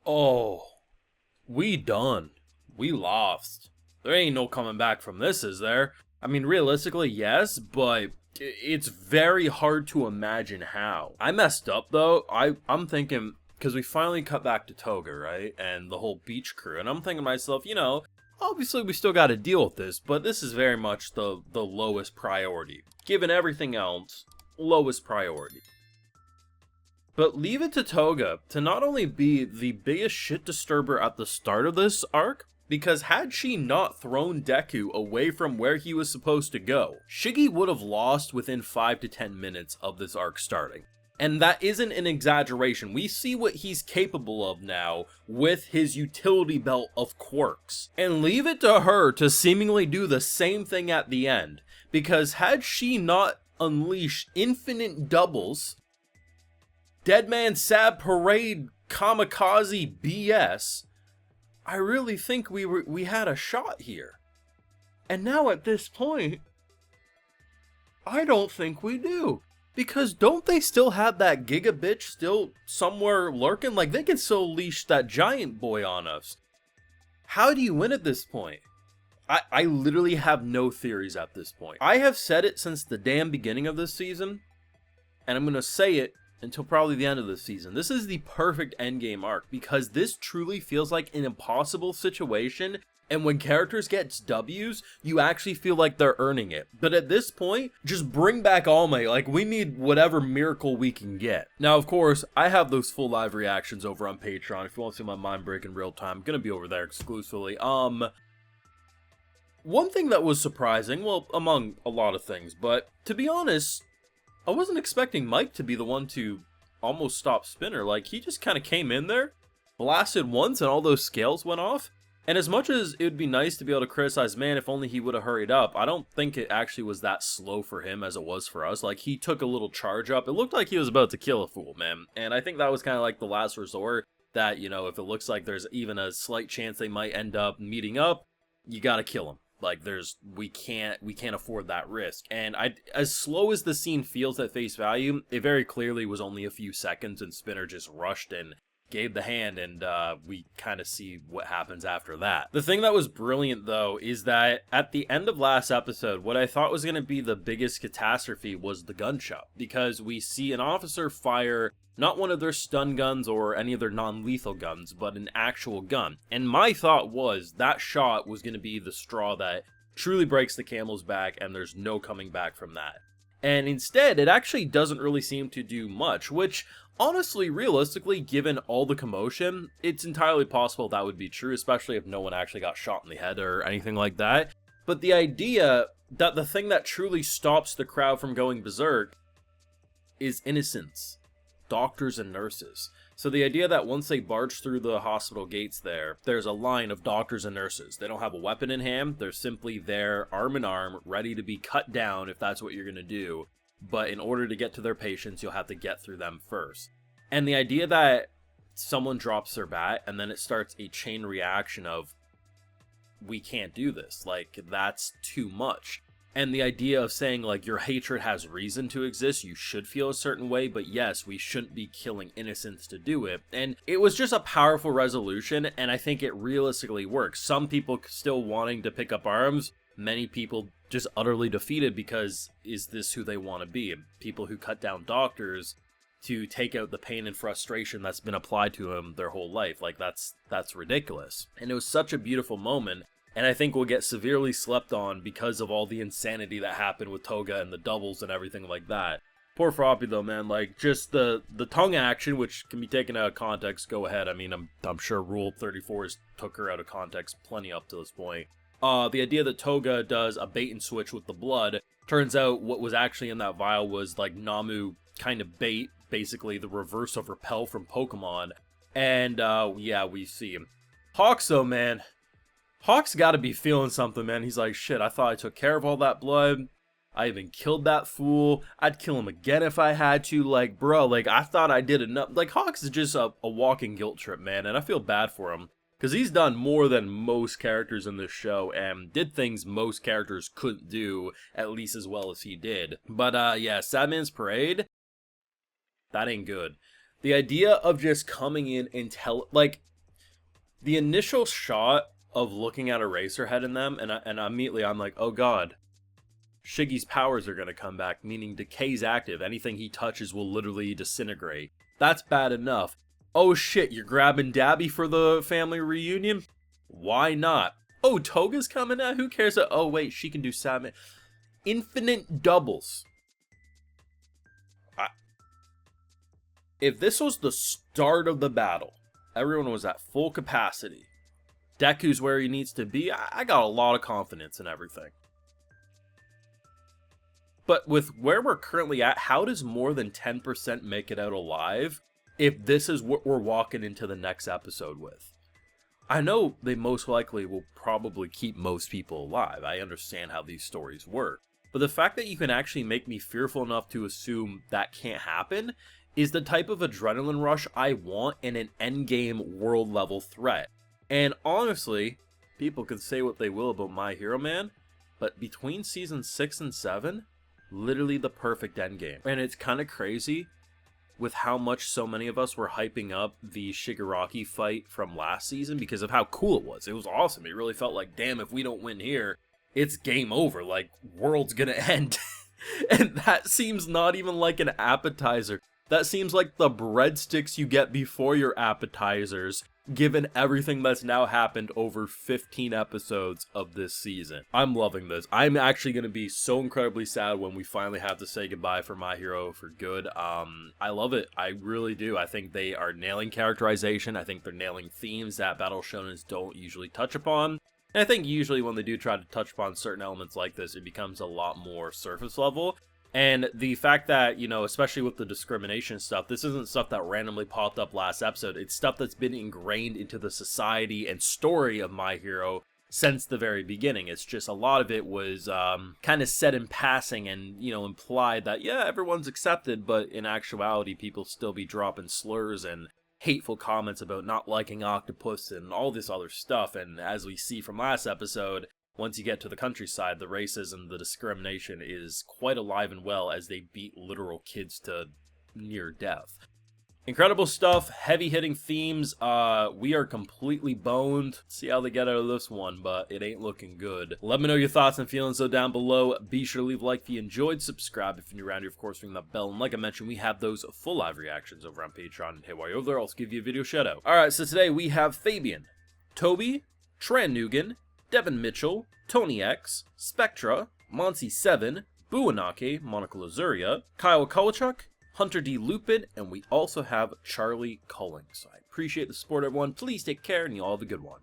Oh, we done. We lost. There ain't no coming back from this, is there? I mean, realistically, yes, but it's very hard to imagine how. I messed up though. I'm thinking because we finally cut back to Toga, right, and the whole beach crew, and I'm thinking to myself, obviously we still got to deal with this, but this is very much the lowest priority. Given everything else, lowest priority. But leave it to Toga to not only be the biggest shit disturber at the start of this arc, because had she not thrown Deku away from where he was supposed to go, Shiggy would have lost within 5 to 10 minutes of this arc starting. And that isn't an exaggeration. We see what he's capable of now with his utility belt of quirks. And leave it to her to seemingly do the same thing at the end, because had she not unleashed infinite doubles, Deadman Sab Parade kamikaze BS, I really think we had a shot here. And now at this point, I don't think we do. Because don't they still have that Giga bitch still somewhere lurking? Like, they can still leash that giant boy on us. How do you win at this point? I literally have no theories at this point. I have said it since the damn beginning of this season, and I'm going to say it until probably the end of the season. This is the perfect endgame arc, because this truly feels like an impossible situation, and when characters get W's, you actually feel like they're earning it. But at this point, just bring back All Might. Like, we need whatever miracle we can get. Now, of course, I have those full live reactions over on Patreon. If you want to see my mind break in real time, I'm gonna be over there exclusively. One thing that was surprising, well, among a lot of things, but to be honest, I wasn't expecting Mike to be the one to almost stop Spinner. Like, he just kind of came in there, blasted once, and all those scales went off. And as much as it would be nice to be able to criticize Man if only he would have hurried up, I don't think it actually was that slow for him as it was for us. Like, he took a little charge up. It looked like he was about to kill a fool, man. And I think that was kind of like the last resort that, if it looks like there's even a slight chance they might end up meeting up, you gotta kill him. Like, we can't afford that risk. And as slow as the scene feels at face value, it very clearly was only a few seconds, and Spinner just rushed and gave the hand, and we kind of see what happens after that. The thing that was brilliant, though, is that at the end of last episode, what I thought was going to be the biggest catastrophe was the gunshot, because we see an officer fire not one of their stun guns or any of their non-lethal guns, but an actual gun. And my thought was that shot was going to be the straw that truly breaks the camel's back, and there's no coming back from that. And instead, it actually doesn't really seem to do much, which, honestly, realistically, given all the commotion, it's entirely possible that would be true, especially if no one actually got shot in the head or anything like that. But the idea that the thing that truly stops the crowd from going berserk is innocence. Doctors and nurses. So the idea that once they barge through the hospital gates there's a line of doctors and nurses. They don't have a weapon in hand. They're simply there, arm in arm, ready to be cut down if that's what you're going to do. But in order to get to their patients, you'll have to get through them first. And the idea that someone drops their bat and then it starts a chain reaction of, we can't do this. Like, that's too much. And the idea of saying, like, your hatred has reason to exist, you should feel a certain way, but yes, we shouldn't be killing innocents to do it. And it was just a powerful resolution, and I think it realistically works. Some people still wanting to pick up arms, many people just utterly defeated because is this who they want to be? People who cut down doctors to take out the pain and frustration that's been applied to them their whole life. Like, that's ridiculous. And it was such a beautiful moment. And I think we'll get severely slept on because of all the insanity that happened with Toga and the doubles and everything like that. Poor Froppy though, man. Like, just the tongue action, which can be taken out of context, go ahead. I mean, I'm sure Rule 34 took her out of context plenty up to this point. The idea that Toga does a bait and switch with the blood, turns out what was actually in that vial was like Namu kind of bait, basically the reverse of Repel from Pokemon. And yeah, we see him. Hawks though, man. Hawk's gotta be feeling something, man. He's like, shit, I thought I took care of all that blood. I even killed that fool. I'd kill him again if I had to. Like, bro, like, I thought I did enough. Like, Hawks is just a walking guilt trip, man. And I feel bad for him. Because he's done more than most characters in this show. And did things most characters couldn't do, at least as well as he did. But, yeah, Sadman's Parade. That ain't good. The idea of just coming in and like, The initial shot of looking at Eraserhead in them, and immediately I'm like, oh god, Shiggy's powers are going to come back, meaning decay's active. Anything he touches will literally disintegrate. That's bad enough. Oh shit, you're grabbing Dabby for the family reunion? Why not? Oh, Toga's coming out? Who cares? Oh wait, she can do Satman. Infinite doubles. If this was the start of the battle, everyone was at full capacity, Deku's where he needs to be, I got a lot of confidence in everything. But with where we're currently at, how does more than 10% make it out alive if this is what we're walking into the next episode with? I know they most likely will probably keep most people alive. I understand how these stories work. But the fact that you can actually make me fearful enough to assume that can't happen is the type of adrenaline rush I want in an endgame world level threat. And honestly, people can say what they will about My Hero Man, but between season 6 and 7, literally the perfect endgame. And it's kind of crazy with how much so many of us were hyping up the Shigaraki fight from last season because of how cool it was. It was awesome. It really felt like, damn, if we don't win here, it's game over. Like, world's gonna end. And that seems not even like an appetizer. That seems like the breadsticks you get before your appetizers, given everything that's now happened over 15 episodes of this season. I'm loving this. I'm actually going to be so incredibly sad when we finally have to say goodbye for My Hero for good. I love it. I really do. I think they are nailing characterization. I think they're nailing themes that Battle Shonens don't usually touch upon. And I think usually when they do try to touch upon certain elements like this, it becomes a lot more surface level. And the fact that, you know, especially with the discrimination stuff, this isn't stuff that randomly popped up last episode. It's stuff that's been ingrained into the society and story of My Hero since the very beginning. It's just a lot of it was kind of said in passing and, you know, implied that, yeah, everyone's accepted, but in actuality, people still be dropping slurs and hateful comments about not liking Octopus and all this other stuff. And as we see from last episode, once you get to the countryside, the racism, the discrimination is quite alive and well as they beat literal kids to near death. Incredible stuff, heavy-hitting themes. We are completely boned. See how they get out of this one, but it ain't looking good. Let me know your thoughts and feelings down below. Be sure to leave a like if you enjoyed, subscribe if you're new around here, of course, ring that bell. And like I mentioned, we have those full live reactions over on Patreon. And hey, while you're over there, I'll also give you a video shout-out. Alright, so today we have Fabian, Toby, Trannugan, Devin Mitchell, Tony X, Spectra, Monsi7, Buanake, Monica Lazuria, Kyle Kolachuk, Hunter D. Lupin, and we also have Charlie Culling. So I appreciate the support, everyone. Please take care, and you all have a good one.